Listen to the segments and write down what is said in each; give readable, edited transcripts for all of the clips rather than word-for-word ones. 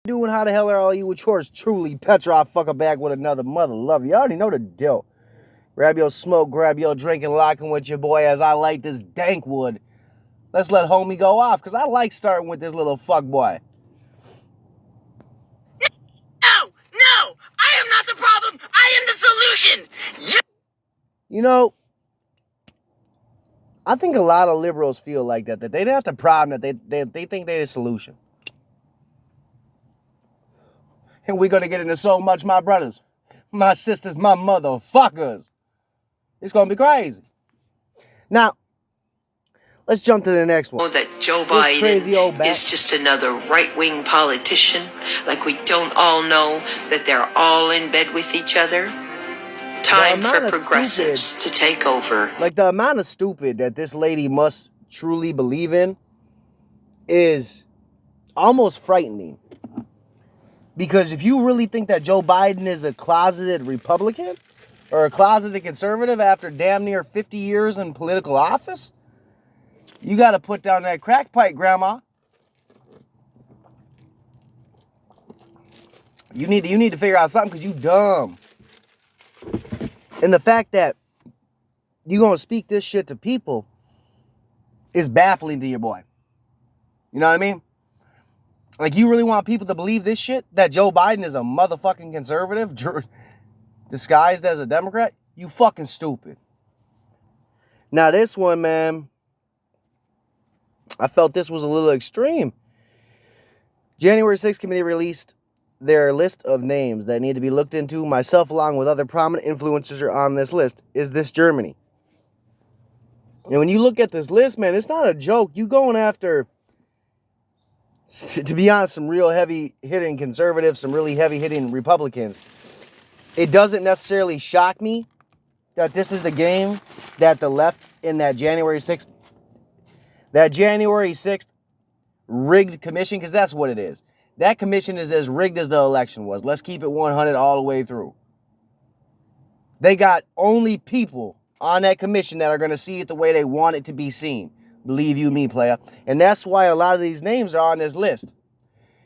doing? How the hell are all you with yours truly? Petrov fucker back with another mother love. You already know the deal. Grab your smoke, grab your drink, and locking with your boy as I light this dank wood. Let's let homie go off, because I like starting with this little fuck boy. No, I am not the problem. I am the solution. You know, I think a lot of liberals feel like that they're not the problem, that they think they're the solution. And we're going to get into so much, my brothers, my sisters, my motherfuckers. It's going to be crazy. Now, let's jump to the next one. That Joe Biden is just another right-wing politician. Like we don't all know that they're all in bed with each other. Time for progressives to take over. Like, the amount of stupid that this lady must truly believe in is almost frightening. Because if you really think that Joe Biden is a closeted Republican or a closeted conservative after damn near 50 years in political office, you got to put down that crack pipe, Grandma. You need to figure out something, because you dumb. And the fact that you going to speak this shit to people is baffling to your boy. You know what I mean? Like, you really want people to believe this shit? That Joe Biden is a motherfucking conservative disguised as a Democrat? You fucking stupid. Now, this one, man, I felt this was a little extreme. January 6th committee released their list of names that need to be looked into. Myself, along with other prominent influencers, are on this list. Is this Germany? And when you look at this list, man, it's not a joke. You going after, to be honest, some real heavy-hitting conservatives, some really heavy-hitting Republicans. It doesn't necessarily shock me that this is the game that the left in that January 6th rigged commission, because that's what it is. That commission is as rigged as the election was. Let's keep it 100 all the way through. They got only people on that commission that are going to see it the way they want it to be seen. Believe you me, player. And that's why a lot of these names are on this list.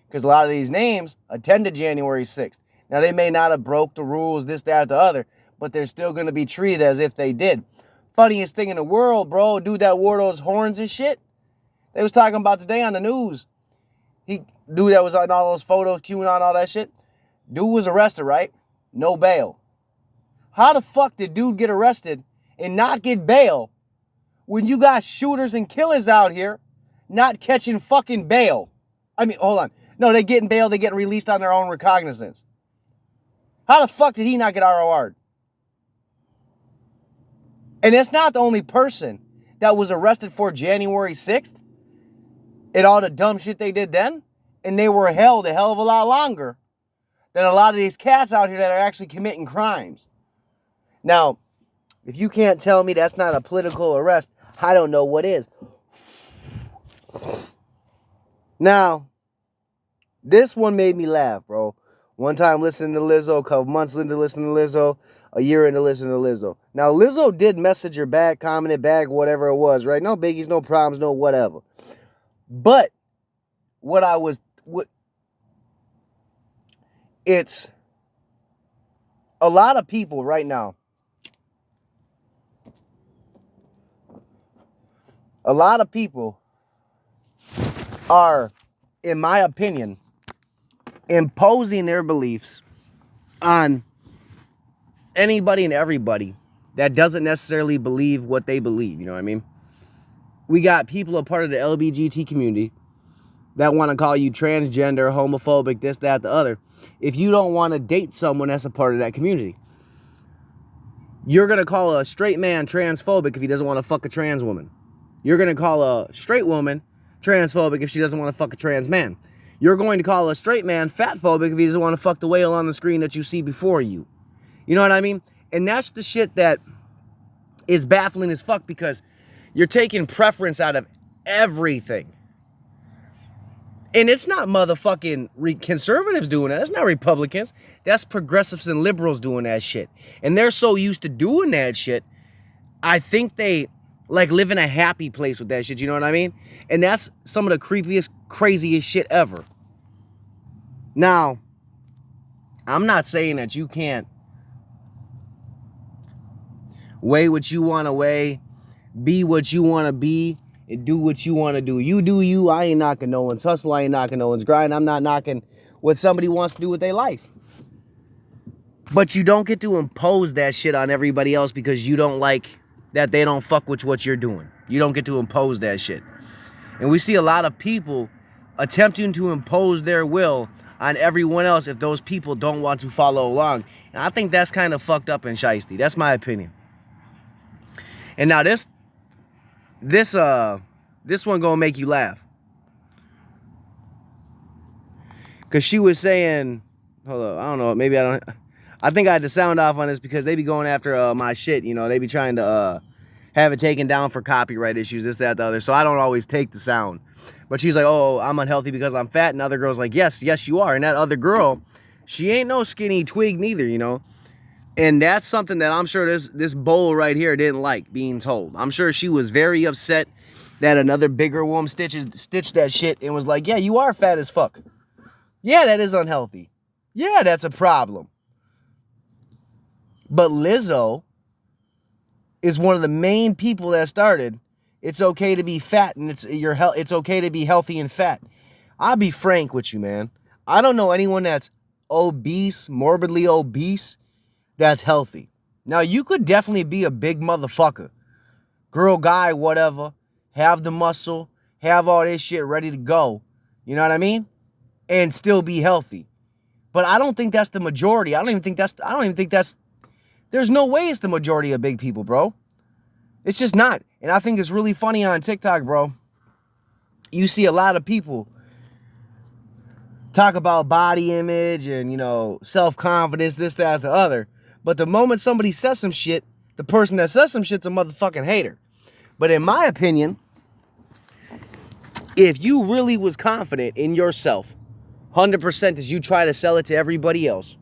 Because a lot of these names attended January 6th. Now, they may not have broke the rules, this, that, the other, but they're still going to be treated as if they did. Funniest thing in the world, bro, dude that wore those horns and shit, they was talking about today on the news. Dude that was on all those photos, QAnon, all that shit. Dude was arrested, right? No bail. How the fuck did dude get arrested and not get bail when you got shooters and killers out here not catching fucking bail? I mean, hold on. No, they getting bail, they getting released on their own recognizance. How the fuck did he not get ROR'd? And that's not the only person that was arrested for January 6th and all the dumb shit they did then. And they were held a hell of a lot longer than a lot of these cats out here that are actually committing crimes. Now, if you can't tell me that's not a political arrest, I don't know what is. Now, this one made me laugh, bro. One time listening to Lizzo, a couple months into listening to Lizzo, a year into listening to Lizzo. Now, Lizzo did message her back, commented back, whatever it was, right? No biggies, no problems, no whatever. But it's a lot of people right now. A lot of people are, in my opinion, imposing their beliefs on anybody and everybody that doesn't necessarily believe what they believe. You know what I mean? We got people a part of the LGBT community that want to call you transgender, homophobic, this, that, the other, if you don't want to date someone that's a part of that community. You're going to call a straight man transphobic if he doesn't want to fuck a trans woman. You're going to call a straight woman transphobic if she doesn't want to fuck a trans man. You're going to call a straight man fatphobic if he doesn't want to fuck the whale on the screen that you see before you. You know what I mean? And that's the shit that is baffling as fuck, because you're taking preference out of everything. And it's not motherfucking conservatives doing that. That's not Republicans. That's progressives and liberals doing that shit. And they're so used to doing that shit, I think they like live in a happy place with that shit. You know what I mean? And that's some of the creepiest, craziest shit ever. Now, I'm not saying that you can't weigh what you want to weigh, be what you want to be, and do what you want to do. You do you. I ain't knocking no one's hustle. I ain't knocking no one's grind. I'm not knocking what somebody wants to do with their life. But you don't get to impose that shit on everybody else because you don't like that they don't fuck with what you're doing. You don't get to impose that shit. And we see a lot of people attempting to impose their will on everyone else if those people don't want to follow along. And I think that's kind of fucked up and shiesty. That's my opinion. And now this one gonna make you laugh. Cause she was saying, hold up, I don't know, maybe I think I had to sound off on this because they be going after my shit, you know, they be trying to have it taken down for copyright issues, this, that, the other. So I don't always take the sound. But she's like, oh, I'm unhealthy because I'm fat. And the other girl's like, yes, you are. And that other girl, she ain't no skinny twig neither, you know. And that's something that I'm sure this bull right here didn't like being told. I'm sure she was very upset that another bigger woman stitched that shit and was like, yeah, you are fat as fuck. Yeah, that is unhealthy. Yeah, that's a problem. But Lizzo is one of the main people that started, it's okay to be fat and it's okay to be healthy and fat. I'll be frank with you, man. I don't know anyone that's obese, morbidly obese, that's healthy. Now, you could definitely be a big motherfucker. Girl, guy, whatever. Have the muscle. Have all this shit ready to go. You know what I mean? And still be healthy. But I don't think that's the majority. I don't even think that's there's no way it's the majority of big people, bro. It's just not. And I think it's really funny on TikTok, bro. You see a lot of people talk about body image and, you know, self-confidence, this, that, the other. But the moment somebody says some shit, the person that says some shit's a motherfucking hater. But in my opinion, if you really was confident in yourself, 100% as you try to sell it to everybody else,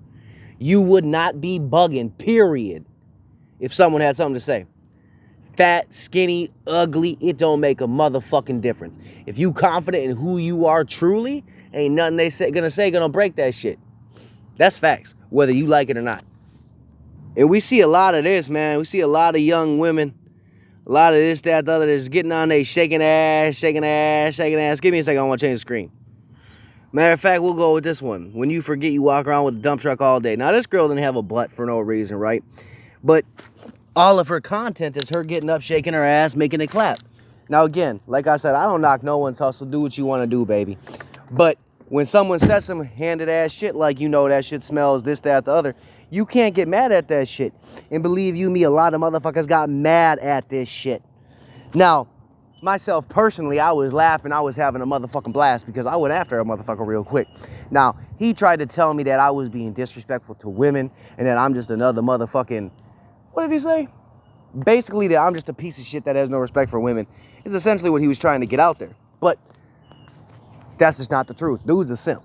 you would not be bugging, period, if someone had something to say. Fat, skinny, ugly, it don't make a motherfucking difference. If you confident in who you are truly, ain't nothing gonna break that shit. That's facts, whether you like it or not. And we see a lot of this, man. We see a lot of young women, a lot of this, that, the other, that's getting on there shaking ass. Give me a second, I want to change the screen. Matter of fact, we'll go with this one. When you forget you walk around with a dump truck all day. Now, this girl didn't have a butt for no reason, right? But all of her content is her getting up, shaking her ass, making it clap. Now, again, like I said, I don't knock no one's hustle. Do what you want to do, baby. But when someone says some handed ass shit like, you know, that shit smells this, that, the other, you can't get mad at that shit. And believe you me, a lot of motherfuckers got mad at this shit. Now, myself personally, I was laughing. I was having a motherfucking blast because I went after a motherfucker real quick. Now, he tried to tell me that I was being disrespectful to women and that I'm just another motherfucking, what did he say? Basically, that I'm just a piece of shit that has no respect for women. Is essentially what he was trying to get out there. But that's just not the truth. Dude's a simp.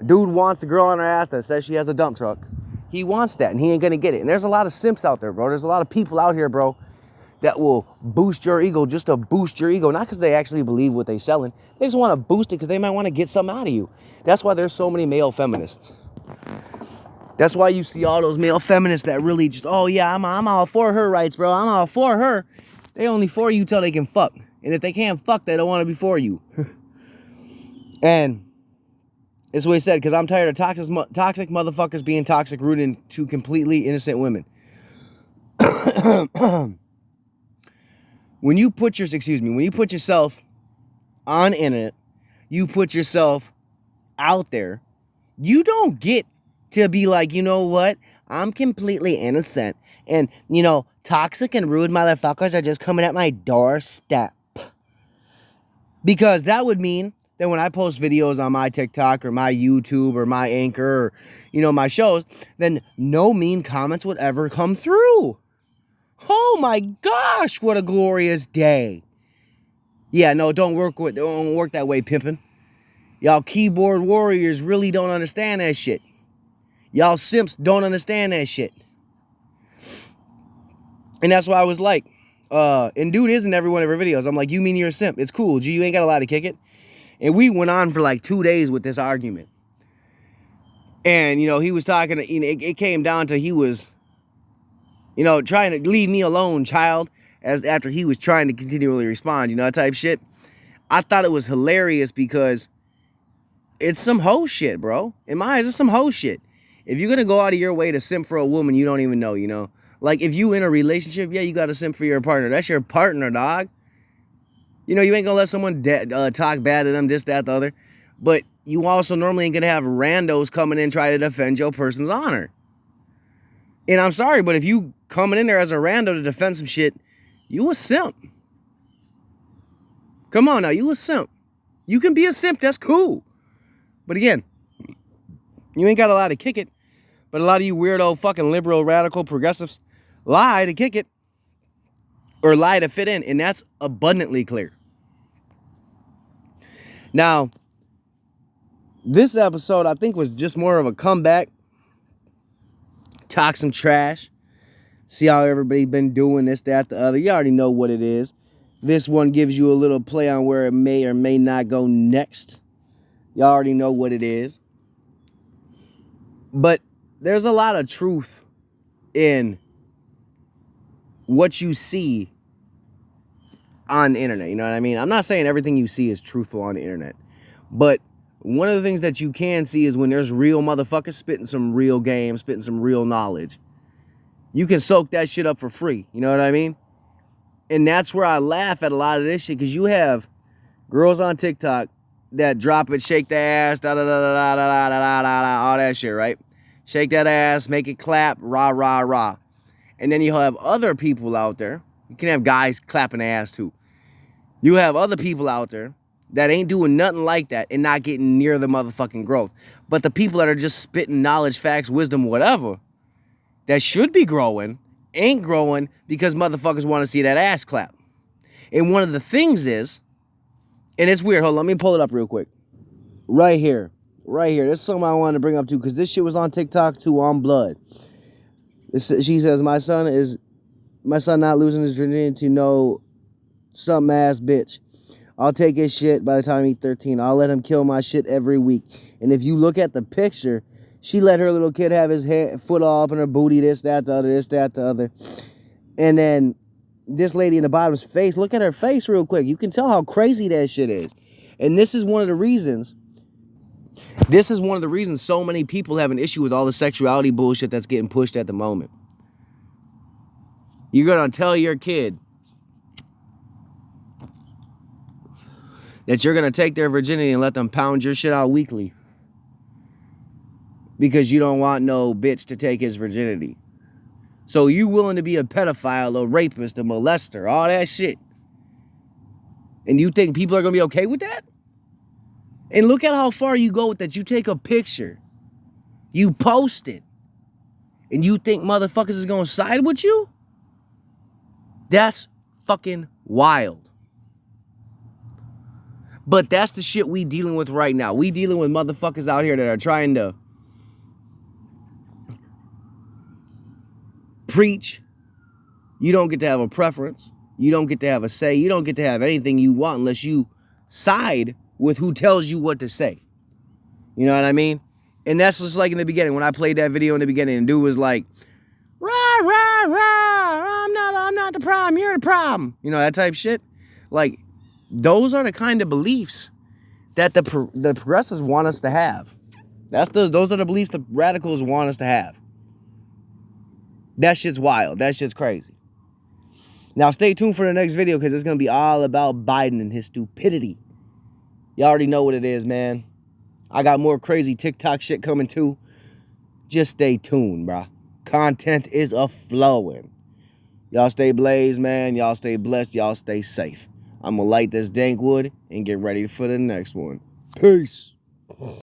Dude wants the girl on her ass that says she has a dump truck. He wants that, and he ain't gonna get it. And there's a lot of simps out there, bro. There's a lot of people out here, bro, that will boost your ego just to boost your ego. Not because they actually believe what they're selling. They just want to boost it because they might want to get something out of you. That's why there's so many male feminists. That's why you see all those male feminists that really just, oh yeah, I'm all for her rights, bro. I'm all for her. They only for you till they can fuck. And if they can't fuck, they don't want to be for you. And it's what he said, because I'm tired of toxic motherfuckers being toxic, rooted into completely innocent women. When you put yourself on internet, you put yourself out there, you don't get to be like, you know what? I'm completely innocent. And, you know, toxic and rude motherfuckers are just coming at my doorstep. Because that would mean that when I post videos on my TikTok or my YouTube or my Anchor or, you know, my shows, then no mean comments would ever come through. Oh my gosh, what a glorious day. Yeah, no, don't work that way, pimpin'. Y'all keyboard warriors really don't understand that shit. Y'all simps don't understand that shit. And that's why I was like, and dude is in every one of her videos. I'm like, you mean you're a simp? It's cool, G, you ain't got a lot to kick it. And we went on for like 2 days with this argument. And, he was talking, it came down to he was, trying to leave me alone, child, as after he was trying to continually respond, that type shit. I thought it was hilarious because it's some hoe shit, bro. In my eyes, it's some hoe shit. If you're going to go out of your way to simp for a woman you don't even know, like if you in a relationship, yeah, you got to simp for your partner. That's your partner, dog. You ain't going to let someone talk bad to them, this, that, the other. But you also normally ain't going to have randos coming in try to defend your person's honor. And I'm sorry, but if you coming in there as a rando to defend some shit, you a simp. Come on now, you a simp. You can be a simp, that's cool. But again, you ain't got a lot to kick it. But a lot of you weirdo fucking liberal, radical, progressives lie to kick it. Or lie to fit in. And that's abundantly clear. Now, this episode, I think, was just more of a comeback. Talk some trash. See how everybody been doing this, that, the other. You already know what it is. This one gives you a little play on where it may or may not go next. You already know what it is. But there's a lot of truth in what you see on the internet. You know what I mean? I'm not saying everything you see is truthful on the internet. But one of the things that you can see is when there's real motherfuckers spitting some real game, spitting some real knowledge. You can soak that shit up for free. You know what I mean? And that's where I laugh at a lot of this shit, because you have girls on TikTok that drop it, shake the ass, da da da da da da da da da, all that shit, right? Shake that ass, make it clap, rah rah rah. And then you'll have other people out there. You can have guys clapping the ass too. You have other people out there that ain't doing nothing like that and not getting near the motherfucking growth. But the people that are just spitting knowledge, facts, wisdom, whatever, that should be growing, ain't growing because motherfuckers want to see that ass clap. And one of the things is, and it's weird, hold on, let me pull it up real quick. Right here. This is something I wanted to bring up too, because this shit was on TikTok too, on blood. She says, my son not losing his virginity to no some ass bitch. I'll take his shit by the time he's 13. I'll let him kill my shit every week. And if you look at the picture, she let her little kid have his foot all up in her booty, this, that, the other, this, that, the other. And then this lady in the bottom's face, look at her face real quick. You can tell how crazy that shit is. And this is one of the reasons so many people have an issue with all the sexuality bullshit that's getting pushed at the moment. You're going to tell your kid that you're going to take their virginity and let them pound your shit out weekly because you don't want no bitch to take his virginity. So you willing to be a pedophile, a rapist, a molester, all that shit. And you think people are going to be okay with that? And look at how far you go with that. You take a picture, you post it, and you think motherfuckers is going to side with you? That's fucking wild. But that's the shit we dealing with right now. We dealing with motherfuckers out here that are trying to preach. You don't get to have a preference. You don't get to have a say. You don't get to have anything you want unless you side with who tells you what to say. You know what I mean? And that's just like in the beginning. When I played that video in the beginning, and dude was like, rah, rah, rah, I'm not the problem, you're the problem. You know, that type shit. Like, those are the kind of beliefs that the progressives want us to have. Those are the beliefs the radicals want us to have. That shit's wild. That shit's crazy. Now, stay tuned for the next video, because it's going to be all about Biden and his stupidity. You already know what it is, man. I got more crazy TikTok shit coming too. Just stay tuned, bro. Content is a-flowing. Y'all stay blazed, man. Y'all stay blessed. Y'all stay safe. I'm going to light this dank wood and get ready for the next one. Peace.